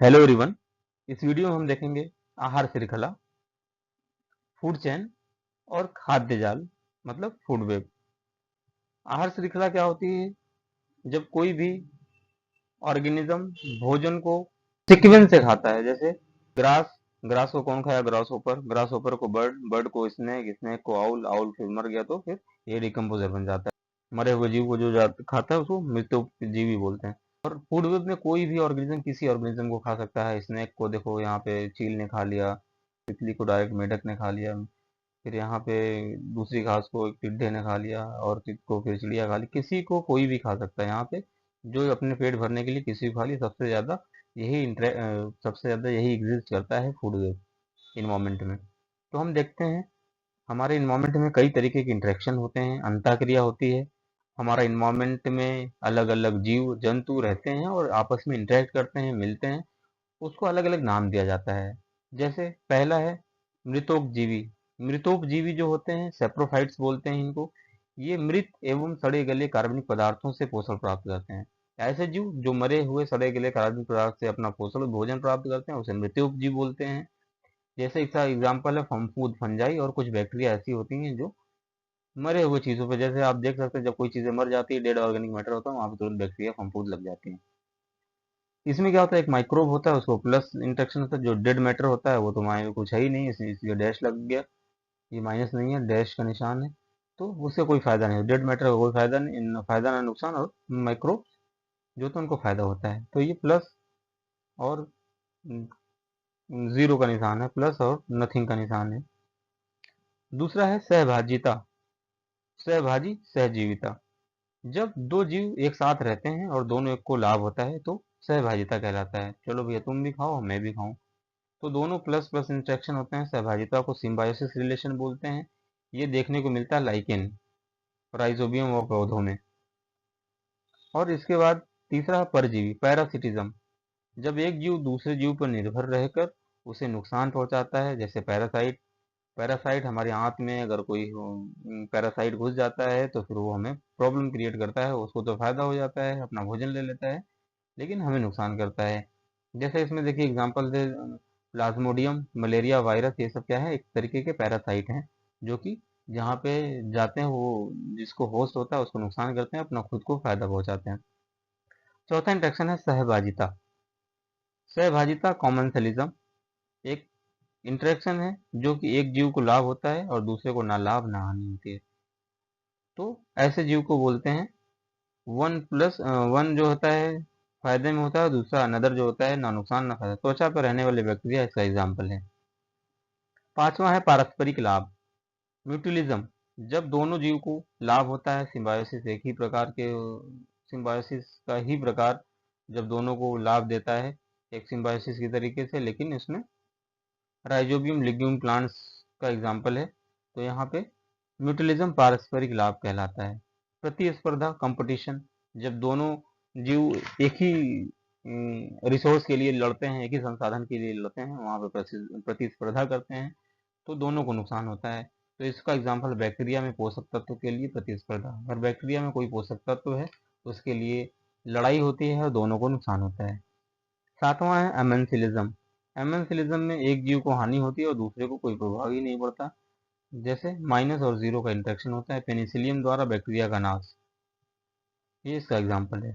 Hello everyone. इस video में हम देखेंगे आहार श्रृंखला, फूड चेन और खाद्य जाल मतलब फूड वेब। आहार श्रृंखला क्या होती है? जब कोई भी ऑर्गेनिज्म भोजन को सीक्वेंस से खाता है। जैसे ग्रास, ग्रास को कौन खाया? ग्रास होपर, ग्रास होपर को बर्ड, बर्ड को स्नेक, स्नेक को आउल, आउल फिर मर गया तो फिर ये डिकम्पोजर बन जाता है। मरे हुए जीव को जो खाता है उसको मृतोपजीवी बोलते हैं। और फूड वेब में कोई भी ऑर्गेनिज्म किसी ऑर्गेनिज्म को खा सकता है। स्नेक को देखो, यहाँ पे चील ने खा लिया, तितली को डायरेक्ट मेढक ने खा लिया, फिर यहाँ पे दूसरी घास को एक टिड्डे ने खा लिया और को फिर चिड़िया खा ली। किसी को कोई भी खा सकता है यहाँ पे, जो अपने पेट भरने के लिए किसी को खा लिया। सबसे ज्यादा यही एग्जिस्ट करता है फूड वेब इन्वायरमेंट में। तो हम देखते हैं हमारे इन्वायरमेंट में कई तरीके के इंटरेक्शन होते हैं, अंतःक्रिया होती है। हमारा इन्वायरमेंट में अलग अलग जीव जंतु रहते हैं और आपस में इंटरेक्ट करते हैं, मिलते हैं, उसको अलग अलग नाम दिया जाता है। जैसे पहला है मृतोपजीवी। मृतोपजीवी जो होते हैं सेप्रोफाइट्स बोलते हैं इनको। ये मृत एवं सड़े गले कार्बनिक पदार्थों से पोषण प्राप्त करते हैं। ऐसे जीव जो मरे हुए सड़े गले कार्बनिक पदार्थ से अपना पोषण भोजन प्राप्त करते हैं उसे मृतोपजीव बोलते हैं। जैसे इसका एग्जाम्पल है फंफूद, फंजाई और कुछ बैक्टीरिया ऐसी होती हैं जो मरे हुए चीजों पे, जैसे आप देख सकते हैं जब कोई चीजें मर जाती है, डेड ऑर्गेनिक मैटर होता है, वहां पे तुरंत बैक्टीरिया फंफूद लग जाती है। इसमें क्या होता है, एक माइक्रोब होता है, उसको प्लस इंटरेक्शन होता है। जो डेड मैटर होता है वो तो माइनस कुछ है ही नहीं, इसलिए डैश लग गया। ये माइनस नहीं है, डैश का निशान है। तो उससे कोई फायदा नहीं, डेड मैटर का कोई फायदा नहीं, फायदा ना नुकसान। और माइक्रोब जो तो उनको फायदा होता है। तो ये प्लस और जीरो का निशान है, प्लस और नथिंग का निशान है। दूसरा है सहभाजिता, सहभाजी सहजीविता। जब दो जीव एक साथ रहते हैं और दोनों एक को लाभ होता है तो सहभाजिता कहलाता है। चलो भैया तुम भी खाओ मैं भी खाऊं, तो दोनों प्लस प्लस इंटरेक्शन होते हैं। सहभागिता को सिम्बायोसिस रिलेशन बोलते हैं। ये देखने को मिलता है लाइकेन, राइजोबियम और पौधों में। और इसके बाद तीसरा परजीवी, पैरासिटिज्म। जब एक जीव दूसरे जीव पर निर्भर रहकर उसे नुकसान पहुंचाता है। जैसे पैरासाइट, पैरासाइट हमारी आंत में अगर कोई पैरासाइट घुस जाता है तो फिर वो हमें प्रॉब्लम क्रिएट करता है। उसको तो फायदा हो जाता है, अपना भोजन ले लेता है, लेकिन हमें नुकसान करता है। जैसे इसमें देखिए एग्जांपल दे, प्लाज्मोडियम, मलेरिया वायरस, ये सब क्या है, एक तरीके के पैरासाइट हैं जो कि जहाँ पे जाते हैं वो जिसको होस्ट होता है उसको नुकसान करते हैं, अपना खुद को फायदा पहुंचाते हैं। चौथा इंट्रैक्शन है सहभाजिता। सहभाजिता कॉमनसेलिज्म, एक इंटरेक्शन है जो कि एक जीव को लाभ होता है और दूसरे को ना लाभ ना हानि होती है। तो ऐसे जीव को बोलते हैं वन प्लस वन जो होता है फायदे में होता है, दूसरा अनदर जो होता है ना नुकसान ना फायदा। त्वचा पर रहने वाले बैक्टीरिया इसका एग्जाम्पल है। पांचवा है पारस्परिक लाभ, म्यूचुअलिज्म। जब दोनों जीव को लाभ होता है, सिम्बायोसिस एक ही प्रकार के, सिम्बायोसिस का ही प्रकार जब दोनों को लाभ देता है एक सिम्बायोसिस की तरीके से, लेकिन इसमें राइजोबियम लिग्यूम प्लांट्स का एग्जाम्पल है। तो यहाँ पे म्यूचुअलिज्म पारस्परिक लाभ कहलाता है। प्रतिस्पर्धा कंपटीशन, जब दोनों जीव एक ही रिसोर्स के लिए लड़ते हैं, एक ही संसाधन के लिए लड़ते हैं, वहां पे प्रतिस्पर्धा करते हैं तो दोनों को नुकसान होता है। तो इसका एग्जाम्पल बैक्टीरिया में पोषक तत्व के लिए प्रतिस्पर्धा, अगर बैक्टीरिया में कोई पोषक तत्व है तो उसके लिए लड़ाई होती है और दोनों को नुकसान होता है। सातवां है एमेंसिलिज्म। एमेंसिलिज्म में एक जीव को हानि होती है और दूसरे को कोई प्रभाव ही नहीं पड़ता। जैसे माइनस और जीरो का इंटरेक्शन होता है। पेनिसिलियम द्वारा बैक्टीरिया का नाश, ये इसका एग्जाम्पल है।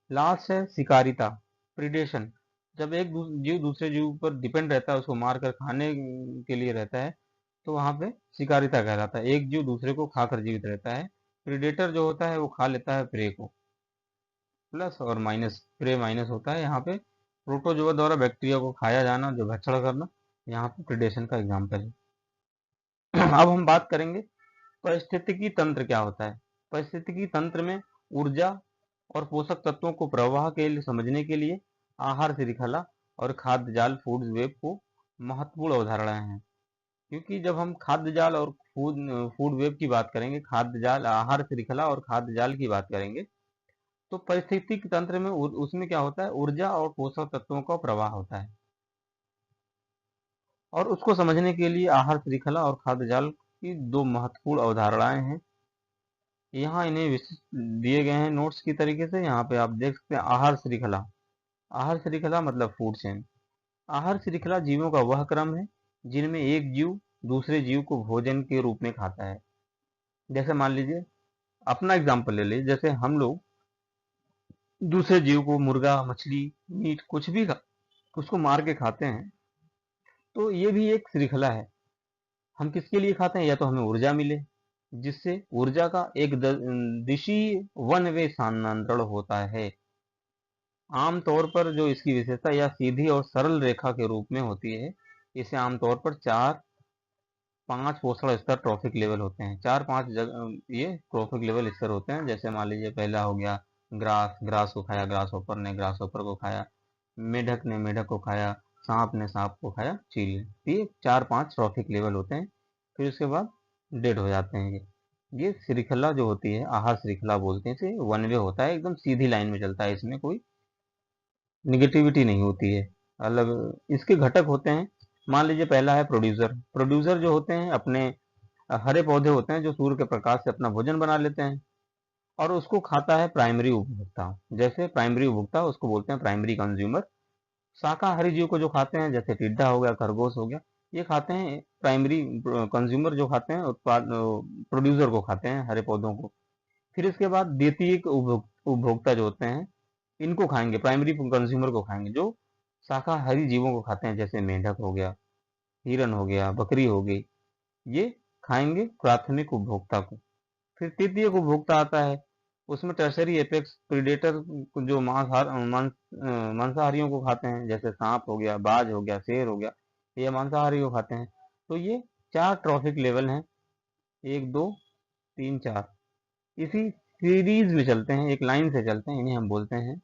लास्ट है शिकारिता, प्रिडेशन। जब एक जीव दूसरे जीव पर डिपेंड रहता है, उसको मार कर खाने के लिए रहता है, तो वहां पे शिकारिता कहलाता है। एक जीव दूसरे को खाकर जीवित रहता है। प्रीडेटर जो होता है वो खा लेता है प्रे को, प्लस और माइनस, प्रे माइनस होता है। यहाँ पे प्रोटोजोआ द्वारा बैक्टीरिया को खाया जाना, जो भक्षण करना, यहाँ पे प्रिडेशन का एग्जाम्पल है। अब हम बात करेंगे पारिस्थितिकी तंत्र क्या होता है। पारिस्थितिकी तंत्र में ऊर्जा और पोषक तत्वों को प्रवाह के लिए समझने के लिए आहार श्रृंखला और खाद्य जाल फूड वेब को महत्वपूर्ण अवधारणाएं हैं। क्योंकि जब हम खाद्य जाल और फूड फूड वेब की बात करेंगे, खाद्य जाल, आहार श्रृंखला और खाद्य जाल की बात करेंगे, तो पारिस्थितिक तंत्र में उसमें क्या होता है, ऊर्जा और पोषक तत्वों का प्रवाह होता है। और उसको समझने के लिए आहार श्रृंखला और खाद्य जाल की दो महत्वपूर्ण अवधारणाएं हैं। यहाँ इन्हें दिए गए हैं नोट्स की तरीके से। यहाँ पे आप देख सकते हैं आहार श्रृंखला। आहार श्रृंखला मतलब फूड चेन। आहार श्रृंखला जीवों का वह क्रम है जिनमें एक जीव दूसरे जीव को भोजन के रूप में खाता है। जैसे मान लीजिए, अपना एग्जाम्पल ले लीजिए, जैसे हम लोग दूसरे जीव को मुर्गा, मछली, मीट कुछ भी उसको मार के खाते हैं, तो ये भी एक श्रृंखला है। हम किसके लिए खाते हैं? या तो हमें ऊर्जा मिले, जिससे ऊर्जा का एक दिशीय वन वे स्थानांतरण होता है। आमतौर पर जो इसकी विशेषता या सीधी और सरल रेखा के रूप में होती है, इसे आमतौर पर 4-5 पोषण स्तर ट्रॉफिक लेवल होते हैं। 4-5 ये ट्रॉफिक लेवल स्तर होते हैं। जैसे मान लीजिए, पहला हो गया ग्रास, ग्रास को खाया, ग्रास होपर ने ग्रास होपर को खाया, मेढक ने मेढक को खाया, सांप ने सांप को खाया, चील ने। ये 4-5 ट्रॉफिक लेवल होते हैं। फिर उसके बाद डेड हो जाते हैं। ये श्रृंखला जो होती है, आहार श्रृंखला बोलते हैं इसे। वन वे होता है, एकदम सीधी लाइन में चलता है, इसमें कोई निगेटिविटी नहीं होती है। अलग इसके घटक होते हैं। मान लीजिए, पहला है प्रोड्यूसर। प्रोड्यूसर जो होते हैं अपने हरे पौधे होते हैं जो सूर्य के प्रकाश से अपना भोजन बना लेते हैं, और उसको खाता है प्राइमरी उपभोक्ता। जैसे प्राइमरी उपभोक्ता उसको बोलते हैं प्राइमरी कंज्यूमर। शाकाहारी जीव को जो खाते हैं, जैसे टिड्डा हो गया, खरगोश हो गया, ये खाते हैं प्राइमरी कंज्यूमर, जो खाते हैं उत्पाद प्रोड्यूसर को खाते हैं, हरे पौधों को। फिर इसके बाद द्वितीयक उपभोक्ता जो होते हैं, इनको खाएंगे, प्राइमरी कंज्यूमर को खाएंगे, जो शाकाहारी जीवों को खाते हैं, जैसे मेंढक हो गया, हिरन हो गया, बकरी हो गई, ये खाएंगे प्राथमिक उपभोक्ता को। फिर तृतीयक उपभोक्ता आता है, उसमें टर्सरी एपेक्स प्रीडेटर, जो मांसाहारियों को खाते हैं, जैसे सांप हो गया, बाज हो गया, शेर हो गया, ये मांसाहारी को खाते हैं। तो ये 4 ट्रॉफिक लेवल हैं, 1 2 3 4, इसी सीरीज में चलते हैं, एक लाइन से चलते हैं। इन्हें हम बोलते हैं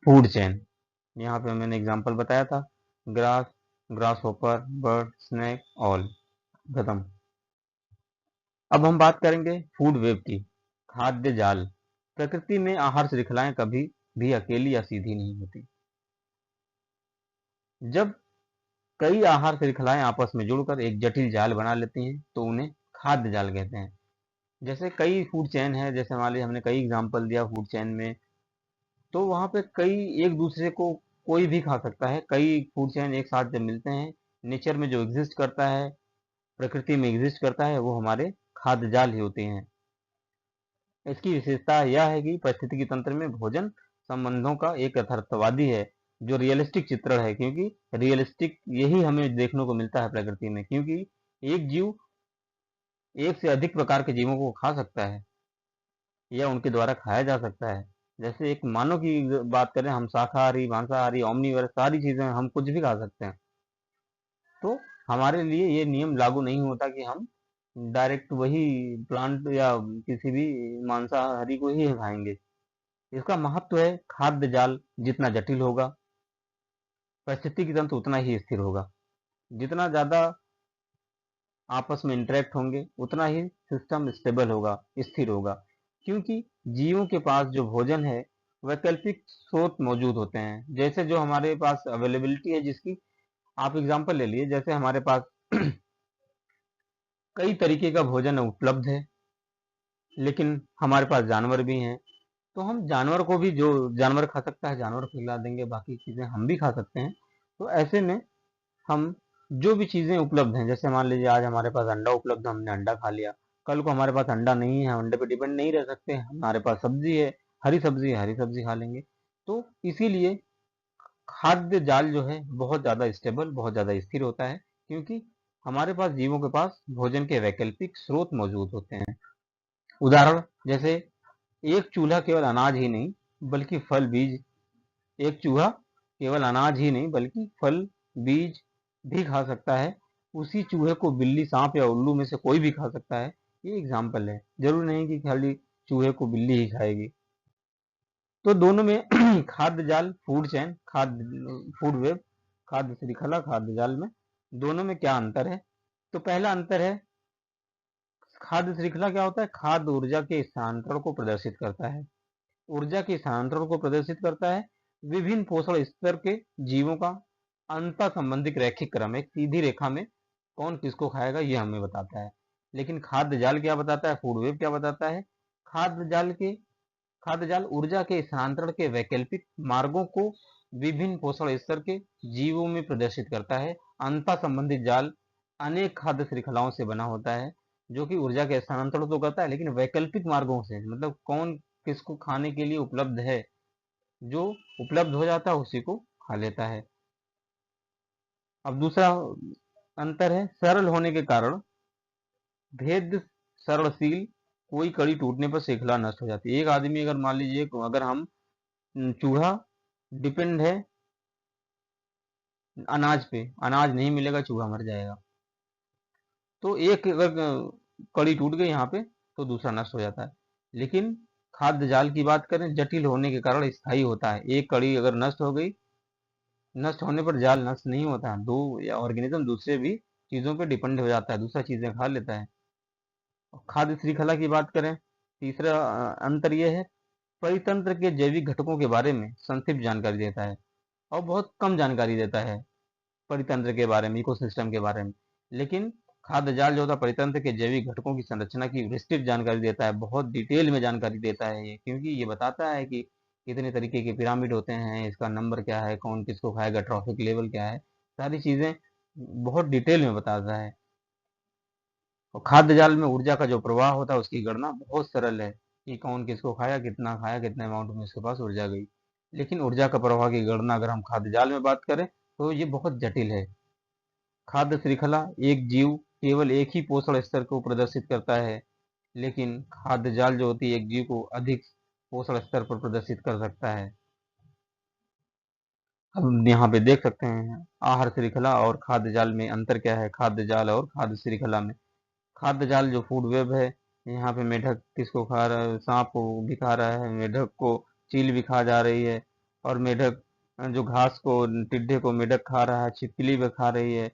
फूड चेन। यहाँ पे मैंने एग्जांपल बताया था, grass, grass hopper, bird, snake, all, खत्म। अब हम बात करेंगे फूड वेब की, खाद्य जाल। प्रकृति में आहार श्रृंखलाएं कभी भी अकेली या सीधी नहीं होती। जब कई आहार श्रृंखलाएं आपस में जुड़कर एक जटिल जाल बना लेती हैं, तो उन्हें खाद्य जाल कहते हैं। जैसे कई फूड चेन है, जैसे मान लीजिए हमने कई एग्जांपल दिया फूड चेन में, तो वहां पे कई एक दूसरे को कोई भी खा सकता है। कई फूड चेन एक साथ जब मिलते हैं, नेचर में जो एग्जिस्ट करता है, प्रकृति में एग्जिस्ट करता है, वो हमारे खाद्य जाल ही होते हैं। इसकी विशेषता यह है कि पारिस्थितिकी तंत्र में भोजन संबंधों का एक यथार्थवादी है, जो रियलिस्टिक चित्रण है, क्योंकि रियलिस्टिक यही हमें देखने को मिलता है प्रकृति में। क्योंकि एक जीव एक से अधिक प्रकार के जीवों को खा सकता है, या उनके द्वारा खाया जा सकता है। जैसे एक मानव की बात करें, हम शाकाहारी, मांसाहारी, ओमनीवर, सारी चीजें हम कुछ भी खा सकते हैं। तो हमारे लिए ये नियम लागू नहीं होता कि हम डायरेक्ट वही प्लांट या किसी भी मांसाहारी को ही खाएंगे। इसका महत्व है, खाद्य जाल जितना जटिल होगा, पारिस्थितिकी तंत्र उतना ही स्थिर होगा। जितना ज्यादा आपस में इंटरेक्ट होंगे, उतना ही सिस्टम स्टेबल होगा, स्थिर होगा। क्योंकि जीवों के पास जो भोजन है, वैकल्पिक स्रोत मौजूद होते हैं। जैसे जो हमारे पास अवेलेबिलिटी है, जिसकी आप एग्जांपल ले लिए, जैसे हमारे पास कई तरीके का भोजन उपलब्ध है, लेकिन हमारे पास जानवर भी हैं, तो हम जानवर को भी, जो जानवर खा सकता है जानवर को खिला देंगे, बाकी चीजें हम भी खा सकते हैं। तो ऐसे में हम जो भी चीजें उपलब्ध हैं, जैसे मान लीजिए आज हमारे पास अंडा उपलब्ध है, हमने अंडा खा लिया, कल को हमारे पास अंडा नहीं है, हम अंडे पे डिपेंड नहीं रह सकते, हमारे पास सब्जी है, हरी सब्जी है, हरी सब्जी खा लेंगे। तो इसीलिए खाद्य जाल जो है बहुत ज्यादा स्टेबल, बहुत ज्यादा स्थिर होता है, क्योंकि हमारे पास जीवों के पास भोजन के वैकल्पिक स्रोत मौजूद होते हैं। उदाहरण, जैसे एक चूल्हा केवल अनाज ही नहीं बल्कि फल बीज एक चूहा केवल अनाज ही नहीं बल्कि फल बीज भी खा सकता है। उसी चूहे को बिल्ली, सांप या उल्लू में से कोई भी खा सकता है। ये एग्जाम्पल है, जरूर नहीं कि खाली चूहे को बिल्ली ही खाएगी। तो दोनों में खाद्य जाल, फूड चेन, खाद्य फूड वेब, खाद्य श्रृंखला, खाद्य जाल में दोनों में क्या अंतर है? तो पहला अंतर है, खाद्य श्रृंखला क्या होता है? खाद्य ऊर्जा के स्थानांतरण को प्रदर्शित करता है। ऊर्जा के स्थानांतरण को प्रदर्शित करता है। विभिन्न पोषण स्तर के जीवों का अंतर संबंधित रैखिक क्रम, एक सीधी रेखा में कौन किसको खाएगा ये हमें बताता है। लेकिन खाद्य जाल क्या बताता है, फूड वेब क्या बताता है? खाद्य जाल के खाद्य जाल ऊर्जा के स्थानांतरण के वैकल्पिक मार्गों को विभिन्न पोषण स्तर के जीवों में प्रदर्शित करता है। अंतः संबंधित जाल अनेक खाद्य श्रृंखलाओं से बना होता है, जो कि ऊर्जा के स्थानांतरण तो करता है, लेकिन वैकल्पिक मार्गों से, मतलब कौन किसको खाने के लिए उपलब्ध है, जो उपलब्ध हो जाता है उसी को खा लेता है। अब दूसरा अंतर है सरल होने के कारण भेद सरलशील, कोई कड़ी टूटने पर श्रृंखला नष्ट हो जाती है। एक आदमी अगर मान लीजिए अगर हम चूहा डिपेंड है अनाज पे, अनाज नहीं मिलेगा चूहा मर जाएगा, तो एक अगर कड़ी टूट गई यहाँ पे तो दूसरा नष्ट हो जाता है। लेकिन खाद्य जाल की बात करें, जटिल होने के कारण स्थायी होता है। एक कड़ी अगर नष्ट हो गई, नष्ट होने पर जाल नष्ट नहीं होता, दो या ऑर्गेनिज्म दूसरे भी चीजों पे डिपेंड हो जाता है, दूसरा चीजें खा लेता है। खाद्य श्रृंखला की बात करें, तीसरा अंतर यह है परितंत्र के जैविक घटकों के बारे में संक्षिप्त जानकारी देता है और बहुत कम जानकारी देता है परितंत्र के बारे में, इकोसिस्टम के बारे में। लेकिन खाद्य जाल जो होता है परितंत्र के जैविक घटकों की संरचना की विस्तृत जानकारी देता है, बहुत डिटेल में जानकारी देता है ये, क्योंकि ये बताता है कि कितने तरीके के पिरामिड होते हैं, इसका नंबर क्या है, कौन किसको खाएगा, ट्रॉफिक लेवल क्या है, सारी चीजें बहुत डिटेल में बताता है। और खाद्य जाल में ऊर्जा का जो प्रवाह होता है उसकी गणना बहुत सरल है कि कौन किसको खाया, कितने अमाउंट में उसके पास ऊर्जा गई। लेकिन ऊर्जा का प्रवाह की गणना अगर हम खाद्य जाल में बात करें तो ये बहुत जटिल है। खाद्य श्रृंखला एक जीव केवल एक ही पोषण स्तर को प्रदर्शित करता है, लेकिन खाद्य जाल जो होती है एक जीव को अधिक पोषण स्तर पर प्रदर्शित कर सकता है। हम यहाँ पे देख सकते हैं आहार श्रृंखला और खाद्य जाल में अंतर क्या है। खाद्य जाल और खाद्य श्रृंखला में, खाद्य जाल जो फूड वेब है, यहाँ पे मेढक किसको खा रहा है, सांप को भी खा रहा है, मेढक को चील भी खा जा रही है, और मेढक जो घास को, टिड्डे को मेढक खा रहा है, छिपकली भी खा रही है,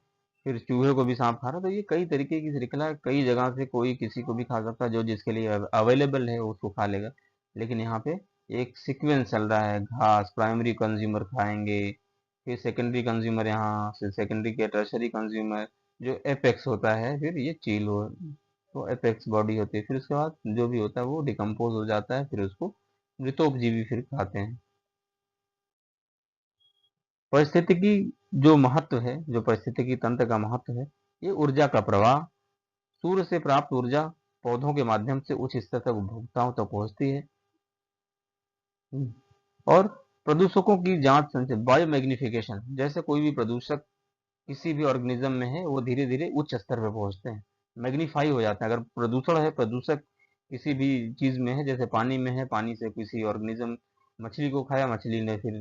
फिर चूहे को भी सांप खा रहा है। तो ये कई तरीके की श्रृंखला है, कई जगह से कोई किसी को भी खा सकता है, जो जिसके लिए अवेलेबल है उसको खा लेगा। लेकिन यहाँ पे एक सीक्वेंस चल रहा है, घास प्राइमरी कंज्यूमर खाएंगे, फिर सेकेंडरी कंज्यूमर, यहाँ से सेकेंडरी के टर्शरी कंज्यूमर जो एपेक्स होता है, फिर ये चील हो तो एपेक्स बॉडी होती है, फिर उसके बाद जो भी होता है वो डिकम्पोज हो जाता है, फिर उसको मृतोपजीवी फिर खाते हैं। परिस्थितिकी जो महत्व है, जो परिस्थितिकी तंत्र का महत्व है, ये ऊर्जा का प्रवाह, सूर्य से प्राप्त ऊर्जा पौधों के माध्यम से उच्च स्तर तक उपभोक्ताओं तक पहुंचती है। और प्रदूषकों की जांच संचय, बायोमैग्निफिकेशन, जैसे कोई भी प्रदूषक किसी भी ऑर्गेनिज्म में है वो धीरे धीरे उच्च स्तर पर पहुंचते हैं, मैग्नीफाई हो जाता है। अगर प्रदूषण है, प्रदूषक किसी भी चीज में है, जैसे पानी में है, पानी से किसी ऑर्गेनिज्म मछली को खाया, मछली ने फिर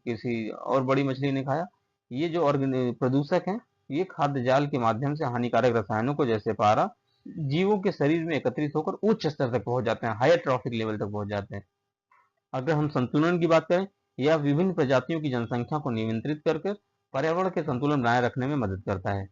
किसी और बड़ी मछली ने खाया, ये जो प्रदूषक हैं ये खाद्य जाल के माध्यम से हानिकारक रसायनों को, जैसे पारा, जीवों के शरीर में एकत्रित होकर उच्च स्तर तक पहुंच जाते हैं, हायर ट्रॉफिक लेवल तक पहुंच जाते हैं। अगर हम संतुलन की बात करें, यह विभिन्न प्रजातियों की जनसंख्या को नियंत्रित कर पर्यावरण के संतुलन बनाए रखने में मदद करता है।